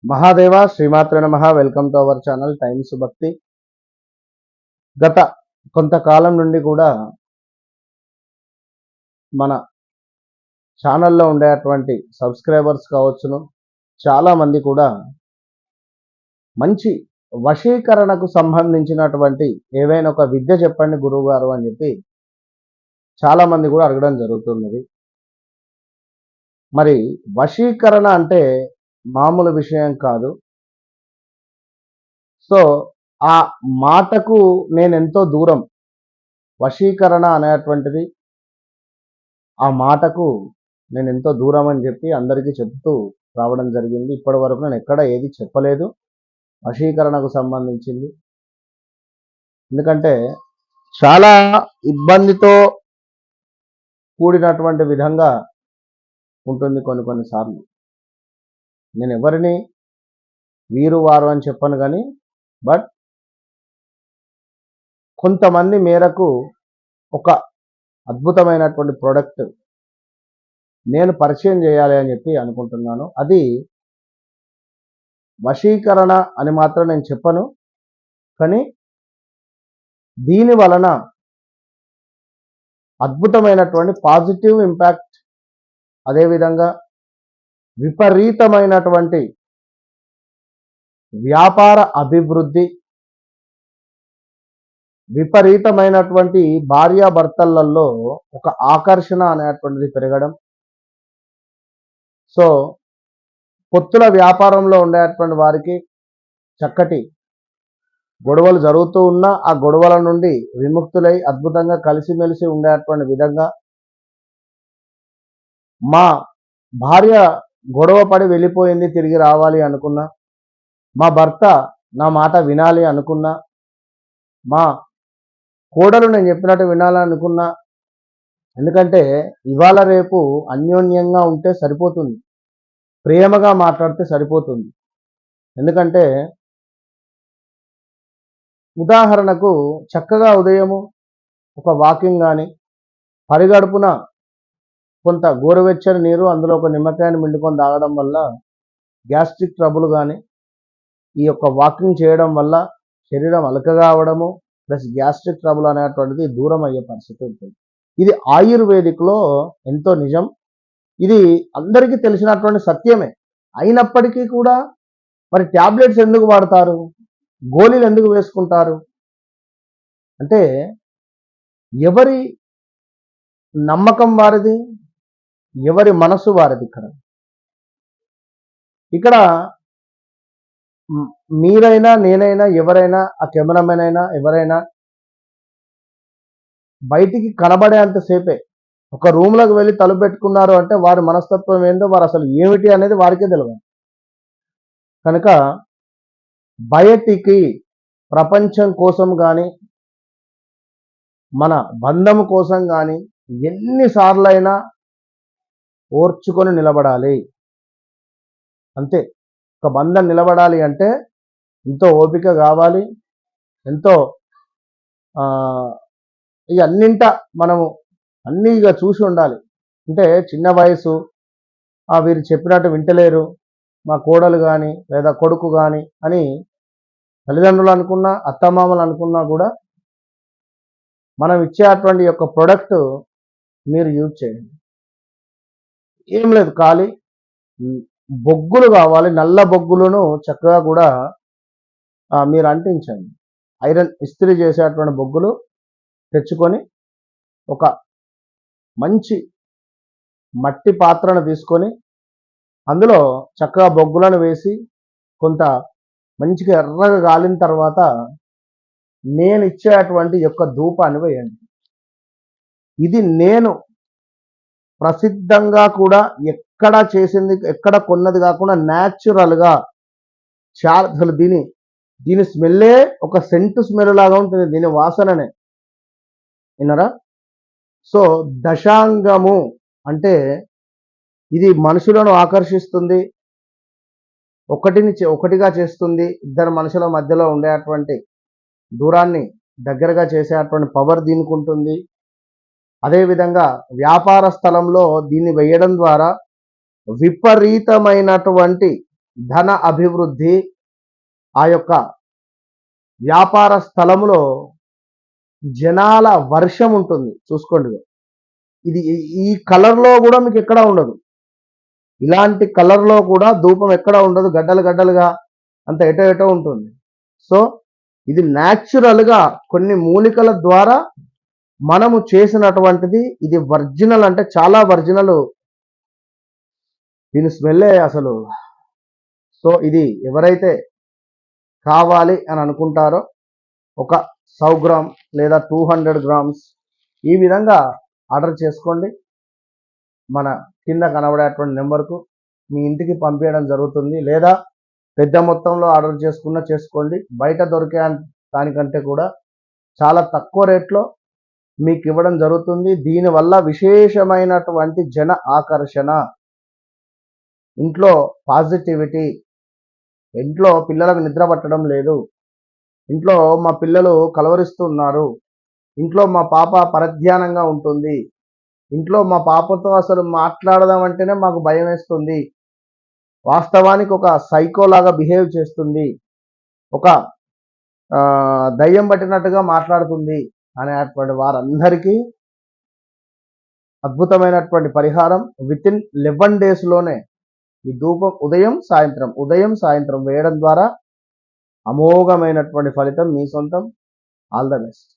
మహాదేవ శ్రీమాత్రే నమః. Welcome to our channel times భక్తి. గత కొంతకాలం నుండి కూడా మన ఛానల్లో ఉండేటువంటి సబ్స్క్రైబర్స్ కావచ్చును, చాలామంది కూడా మంచి వశీకరణకు సంబంధించినటువంటి ఏవైనా ఒక విద్య చెప్పండి గురువు గారు అని చెప్పి చాలామంది కూడా అడగడం జరుగుతున్నది. మరి వశీకరణ అంటే మామూలు విషయం కాదు. సో ఆ మాటకు నేను ఎంతో దూరం. వశీకరణ అనేటువంటిది ఆ మాటకు నేను ఎంతో దూరం అని చెప్పి అందరికీ చెప్తూ రావడం జరిగింది. ఇప్పటి వరకు నేను ఎక్కడ ఏది చెప్పలేదు వశీకరణకు సంబంధించింది. ఎందుకంటే చాలా ఇబ్బందితో కూడినటువంటి విధంగా ఉంటుంది కొన్నిసార్లు. నేను ఎవరిని వీరు వారు అని చెప్పను కానీ, బట్ కొంతమంది మేరకు ఒక అద్భుతమైనటువంటి ప్రోడక్ట్ నేను పరిచయం చేయాలి అని చెప్పి అనుకుంటున్నాను. అది వశీకరణ అని మాత్రం నేను చెప్పను, కానీ దీని వలన అద్భుతమైనటువంటి పాజిటివ్ ఇంపాక్ట్, అదేవిధంగా విపరీతమైనటువంటి వ్యాపార అభివృద్ధి, విపరీతమైనటువంటి భార్యాభర్తలలో ఒక ఆకర్షణ అనేటువంటిది పెరగడం. సో పొత్తుల వ్యాపారంలో ఉండేటువంటి వారికి చక్కటి గొడవలు జరుగుతూ ఉన్నా ఆ గొడవల నుండి విముక్తులై అద్భుతంగా కలిసిమెలిసి ఉండేటువంటి విధంగా, మా భార్య గొడవ పడి వెళ్ళిపోయింది తిరిగి రావాలి అనుకున్నా, మా భర్త నా మాట వినాలి అనుకున్నా, మా కోడలు నేను చెప్పినట్టు వినాలనుకున్నా, ఎందుకంటే ఇవాళ రేపు అన్యోన్యంగా ఉంటే సరిపోతుంది, ప్రేమగా మాట్లాడితే సరిపోతుంది. ఎందుకంటే ఉదాహరణకు చక్కగా ఉదయము ఒక వాకింగ్ కానీ, పరిగడుపున కొంత గోరువెచ్చని నీరు అందులో ఒక నిమ్మకాయని పిండుకొని తాగడం వల్ల గ్యాస్ట్రిక్ ట్రబుల్ కానీ, ఈ యొక్క వాకింగ్ చేయడం వల్ల శరీరం అలకగా అవడము ప్లస్ గ్యాస్ట్రిక్ ట్రబుల్ అనేటువంటిది దూరం అయ్యే పరిస్థితి ఉంటుంది. ఇది ఆయుర్వేదిక్లో ఎంతో నిజం. ఇది అందరికీ తెలిసినటువంటి సత్యమే. అయినప్పటికీ కూడా మరి ట్యాబ్లెట్స్ ఎందుకు వాడతారు, గోళీలు ఎందుకు వేసుకుంటారు అంటే ఎవరి నమ్మకం వారిది, ఎవరి మనసు వారిది. ఇక్కడ మీరైనా నేనైనా ఎవరైనా ఆ కెమెరామెన్ అయినా ఎవరైనా బయటికి కనబడేంతసేపే ఒక రూమ్లోకి వెళ్ళి తలుపు పెట్టుకున్నారు అంటే వారి మనస్తత్వం ఏందో, వారు అసలు ఏమిటి అనేది వారికే తెలియదు. కనుక బయటికి ప్రపంచం కోసం కానీ మన బంధం కోసం కానీ ఎన్నిసార్లైనా ఓర్చుకొని నిలబడాలి. అంతే. ఒక బంధం నిలబడాలి అంటే ఎంతో ఓపిక కావాలి, ఎంతో ఇక అన్నింట మనము అన్నీ ఇక చూసి ఉండాలి. అంటే చిన్న వయసు, వీరు చెప్పినట్టు వింటలేరు మా కోడలు కానీ లేదా కొడుకు కానీ అని తల్లిదండ్రులు అనుకున్నా, అత్తమామలు అనుకున్నా కూడా మనం ఇచ్చేటువంటి యొక్క ప్రోడక్ట్ మీరు యూజ్ చేయండి. ఏం లేదు, ఖాళీ బొగ్గులు కావాలి, నల్ల బొగ్గులను చక్కగా కూడా మీరు అంటించండి. ఐరన్ ఇస్త్రీ చేసేటువంటి బొగ్గులు తెచ్చుకొని ఒక మంచి మట్టి పాత్రను తీసుకొని అందులో చక్కగా బొగ్గులను వేసి కొంత మంచిగా ఎర్రగా కాలిన తర్వాత నేను ఇచ్చేటువంటి యొక్క ధూపాన్ని వేయండి. ఇది నేను ప్రసిద్ధంగా కూడా ఎక్కడ చేసింది, ఎక్కడ కొన్నది కాకుండా న్యాచురల్గా చాలా అసలు దీని స్మెల్లే ఒక సెంటు స్మెల్ లాగా ఉంటుంది, దీని వాసననే. విన్నారా? సో దశాంగము అంటే ఇది మనుషులను ఆకర్షిస్తుంది, ఒకటిగా చేస్తుంది, ఇద్దరు మనుషుల మధ్యలో ఉండేటువంటి దూరాన్ని దగ్గరగా చేసేటువంటి పవర్ దీనికి ఉంటుంది. అదేవిధంగా వ్యాపార స్థలంలో దీన్ని వేయడం ద్వారా విపరీతమైనటువంటి ధన అభివృద్ధి, ఆ యొక్క వ్యాపార స్థలములో జనాల వర్షం ఉంటుంది. చూసుకోండి, ఇది ఈ కలర్లో కూడా మీకు ఎక్కడా ఉండదు. ఇలాంటి కలర్లో కూడా ధూపం ఎక్కడా ఉండదు, గడ్డలు గడ్డలుగా అంత ఎటో ఉంటుంది. సో ఇది న్యాచురల్గా కొన్ని మూలికల ద్వారా మనము చేసినటువంటిది. ఇది ఒరిజినల్, అంటే చాలా ఒరిజినల్. దీని స్మెల్లే అసలు. సో ఇది ఎవరైతే కావాలి అని అనుకుంటారో ఒక 100 గ్రామ్ లేదా 200 గ్రామ్స్ ఈ విధంగా ఆర్డర్ చేసుకోండి. మన కింద కనబడేటువంటి నెంబర్కు మీ ఇంటికి పంపించడం జరుగుతుంది. లేదా పెద్ద మొత్తంలో ఆర్డర్ చేసుకోండి. బయట దొరికే దానికంటే కూడా చాలా తక్కువ రేట్లో మీకు ఇవ్వడం జరుగుతుంది. దీనివల్ల విశేషమైనటువంటి జన ఆకర్షణ, ఇంట్లో పాజిటివిటీ, ఇంట్లో పిల్లలకు నిద్ర పట్టడం లేదు, ఇంట్లో మా పిల్లలు కలవరిస్తున్నారు, ఇంట్లో మా పాప పరధ్యానంగా ఉంటుంది, ఇంట్లో మా పాపతో అసలు మాట్లాడదామంటేనే మాకు భయం వేస్తుంది, వాస్తవానికి ఒక సైకోలాగా బిహేవ్ చేస్తుంది, ఒక దయ్యం పట్టినట్టుగా మాట్లాడుతుంది అనేటువంటి వారందరికీ అద్భుతమైనటువంటి పరిహారం వితిన్ 11 డేస్లోనే ఈ ధూపం ఉదయం సాయంత్రం వేయడం ద్వారా అమోఘమైనటువంటి ఫలితం మీ సొంతం. All the best.